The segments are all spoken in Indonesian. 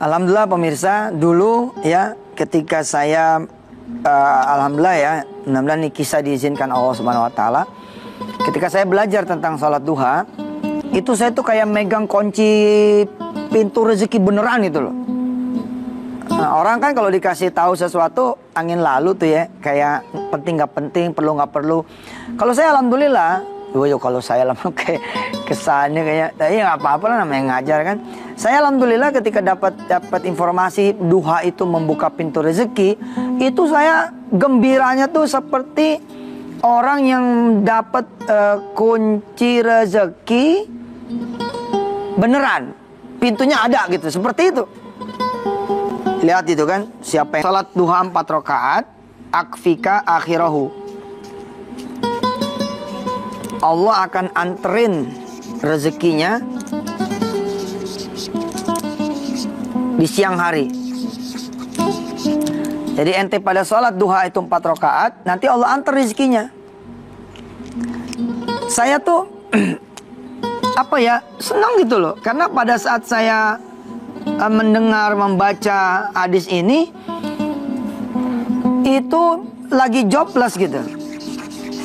Alhamdulillah pemirsa, dulu ya ketika saya alhamdulillah ya, mudah-mudahan ini kisah diizinkan Allah Subhanahu wa taala. Ketika saya belajar tentang sholat duha, itu saya tuh kayak megang kunci pintu rezeki beneran itu loh. Nah, orang kan kalau dikasih tahu sesuatu angin lalu tuh ya, kayak penting nggak penting, perlu nggak perlu. Kalau saya alhamdulillah, kalau saya lama kayak kesannya kayak, tapi nggak apa-apa lah namanya ngajar kan. Saya alhamdulillah ketika dapat informasi duha itu membuka pintu rezeki, itu saya gembiranya tuh seperti orang yang dapat kunci rezeki beneran, pintunya ada gitu, seperti itu. Lihat itu kan, siapa yang salat duha 4 rakaat, akfika akhirahu, Allah akan anterin rezekinya di siang hari. Jadi ente pada sholat duha itu 4 rakaat, nanti Allah antar rezekinya. Saya tuh apa ya, senang gitu loh, karena pada saat saya mendengar membaca hadis ini, itu lagi jobless gitu,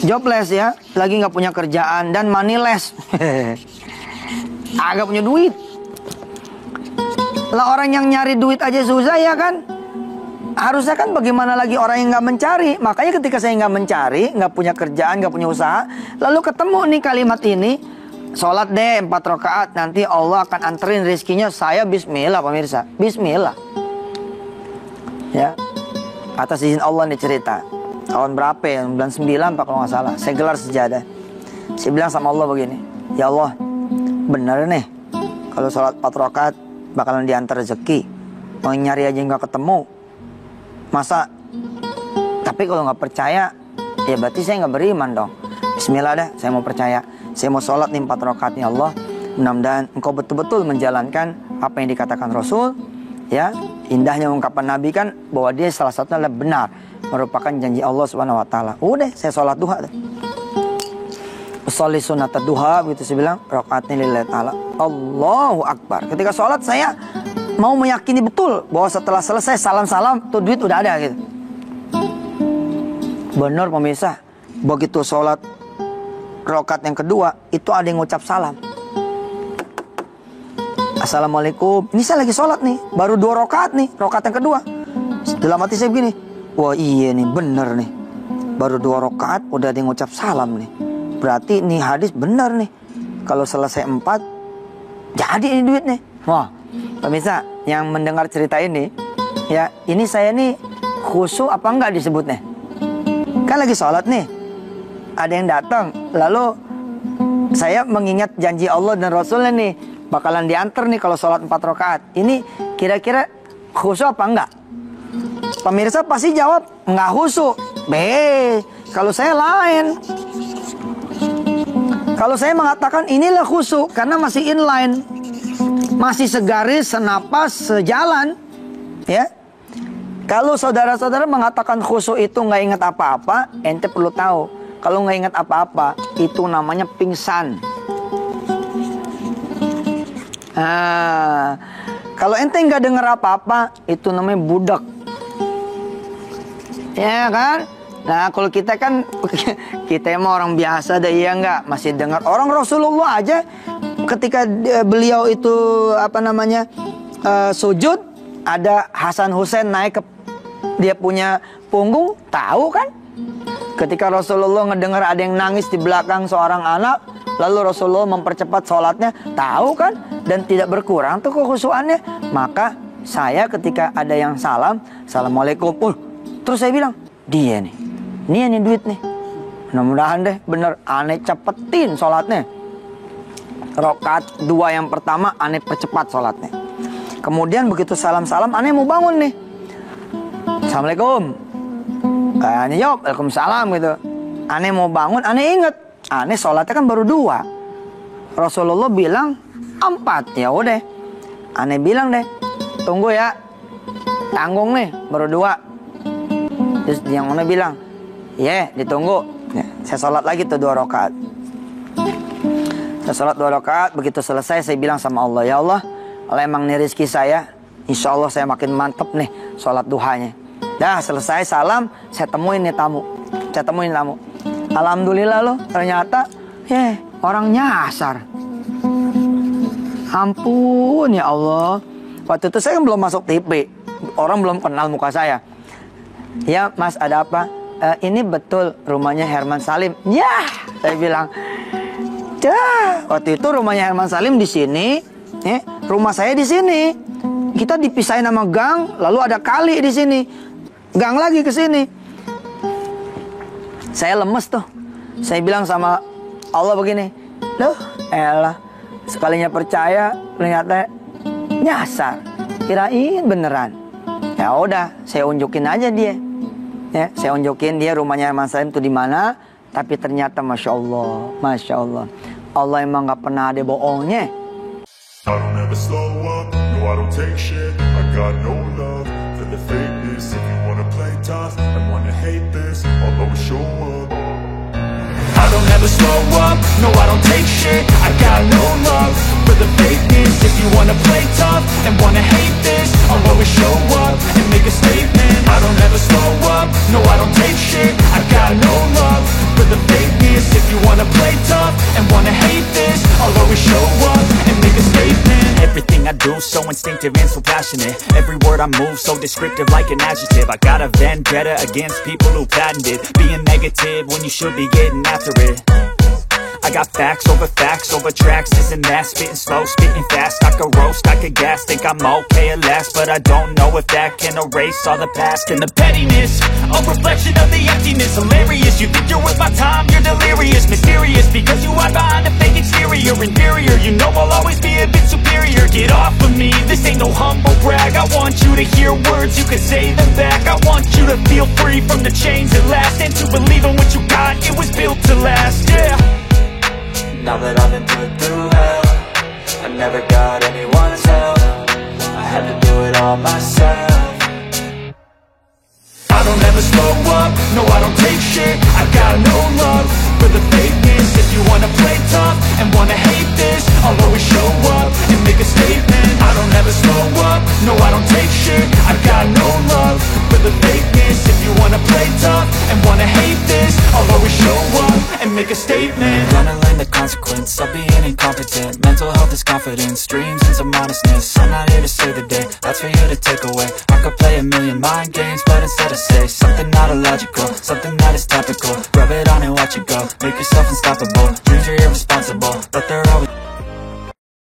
jobless ya, lagi nggak punya kerjaan dan moneyless, agak punya duit. Lah orang yang nyari duit aja susah ya kan. Harusnya kan bagaimana lagi orang yang nggak mencari. Makanya ketika saya nggak mencari, nggak punya kerjaan, nggak punya usaha, lalu ketemu nih kalimat ini, sholat deh 4 rakaat, nanti Allah akan anterin rezekinya. Saya bismillah pemirsa, bismillah ya, atas izin Allah nih cerita. Tahun berapa ya, 99 Pak kalau nggak salah, saya gelar sejadah. Saya bilang sama Allah begini, ya Allah, bener nih kalau sholat 4 rakaat bakalan diantar rezeki. Mau nyari aja nggak ketemu, masa? Tapi kalau nggak percaya, ya berarti saya nggak beriman dong. Bismillah dah, saya mau percaya. Saya mau sholat nih 4 rakaat ya Allah. Mudah-mudahan engkau betul-betul menjalankan apa yang dikatakan Rasul. Ya, indahnya ungkapan Nabi kan bahwa dia salah satunya adalah benar, merupakan janji Allah Subhanahu wa taala. Udah, saya sholat duha deh. Sholli sunat duha, begitu saya bilang, rakaatnya lillahi ta'ala. Allahu Akbar. Ketika sholat saya mau meyakini betul bahwa setelah selesai salam-salam tuh duit udah ada gitu. Benar pemirsa, begitu sholat rakaat yang kedua itu ada yang ngucap salam. Assalamualaikum. Ini saya lagi sholat nih, baru 2 rakaat nih, rakaat yang kedua. Dalam hati saya begini, wah iya nih, bener nih, baru 2 rakaat udah ada yang ngucap salam nih. Berarti nih hadis benar nih, kalau selesai 4 jadi ini duit nih. Wah pemirsa yang mendengar cerita ini, ya ini saya nih khusyuk apa enggak disebutnya? Kan lagi sholat nih, ada yang datang, lalu saya mengingat janji Allah dan Rasulnya nih, bakalan diantar nih kalau sholat 4 rakaat. Ini kira-kira khusyuk apa enggak? Pemirsa pasti jawab enggak khusyuk. Kalau saya lain. Kalau saya mengatakan inilah khusyuk, karena masih inline, masih segaris, senapas, sejalan, ya. Kalau saudara-saudara mengatakan khusyuk itu nggak ingat apa-apa, ente perlu tahu, kalau nggak ingat apa-apa, itu namanya pingsan. Kalau ente nggak dengar apa-apa, itu namanya budak, ya kan? Nah kalau kita kan, kita emang orang biasa deh, iya nggak? Masih dengar. Orang Rasulullah aja ketika beliau itu sujud, ada Hasan Husain naik ke dia punya punggung, tahu kan? Ketika Rasulullah ngedengar ada yang nangis di belakang seorang anak, lalu Rasulullah mempercepat sholatnya, tahu kan? Dan tidak berkurang tuh kekhusyuannya. Maka saya ketika ada yang salam, Assalamualaikum, terus saya bilang, dia nih, ini duit nih, mudah-mudahan deh bener, aneh cepetin sholatnya. Rakaat 2 yang pertama aneh percepat sholatnya. Kemudian begitu salam-salam, aneh mau bangun nih, Assalamualaikum, aneh jawab Waalaikumsalam gitu. Aneh mau bangun, aneh inget, aneh sholatnya kan baru 2, Rasulullah bilang 4, ya udah, aneh bilang deh, tunggu ya, tanggung nih baru 2. Terus yang mana bilang, ditunggu. Ya, saya sholat lagi tuh 2 rakaat. Saya sholat 2 rakaat, begitu selesai saya bilang sama Allah, ya Allah, kalau emang ini rezeki saya, insya Allah saya makin mantep nih sholat duhanya. Dah selesai salam, saya temuin tamu. Alhamdulillah loh, ternyata orang nyasar. Ampun ya Allah. Waktu itu saya kan belum masuk TV, orang belum kenal muka saya. Ya Mas, ada apa? Ini betul rumahnya Herman Salim. Ya, saya bilang. Waktu itu rumahnya Herman Salim di sini, rumah saya di sini. Kita dipisahin sama gang, lalu ada kali di sini. Gang lagi ke sini. Saya lemes tuh. Saya bilang sama Allah begini, loh, elah, sekalinya percaya ternyata nyasar. Kirain beneran. Ya udah, saya unjukin aja dia. Ya, saya unjukin dia rumahnya Herman Salim tuh di mana. Tapi ternyata Masya Allah, Allah emang gak pernah ada bohongnya. I don't ever slow up, no I don't take shit. I got no love for the fakeness. If you wanna play tough and wanna hate this, I'll always show up. I don't ever slow up, no I don't take shit. I got no love for the fakeness. If you wanna play tough and wanna hate this, I'll always show up and make a statement. I don't ever slow up, no I don't take shit. I got no love for the fakeness. If you wanna play tough and wanna hate this, I'll always show up and make a statement. Everything I do so instinctive and so passionate. Every word I move so descriptive like an adjective. I got a vendetta against people who patented being negative when you should be getting after it. I got facts over tracks, this and that. Spitting slow, spitting fast. I could roast, I could gas. Think I'm okay at last, but I don't know if that can erase all the past. And the pettiness, a reflection of the emptiness. Hilarious, you think you're worth my time, you're delirious. Mysterious, because you hide behind a fake exterior. Inferior, you know I'll always be a bit superior. Get off of me, this ain't no humble brag. I want you to hear words, you can say them back. I want you to feel free from the chains that last, and to believe in what you got, it was built to last, yeah. Now that I've been put through hell, I never got anyone's help. I had to do it all myself. I don't ever slow up, no I don't take shit. I got no love for the fakeness. If you wanna play tough and wanna hate this, I'll always show up and make a statement. I don't ever slow up, no I don't take shit. I got no love for the fakeness. If you wanna play tough and wanna hate this, I'll always show up and make a statement. Gonna learn the consequence of being incompetent. Mental health is confidence, dreams and some honestness. I'm not here to save the day, that's for you to take away. I could play a million mind games, but instead I say something not illogical, something that is topical. Rub it on and watch it go, make yourself unstoppable. Dreams are irresponsible, but they're always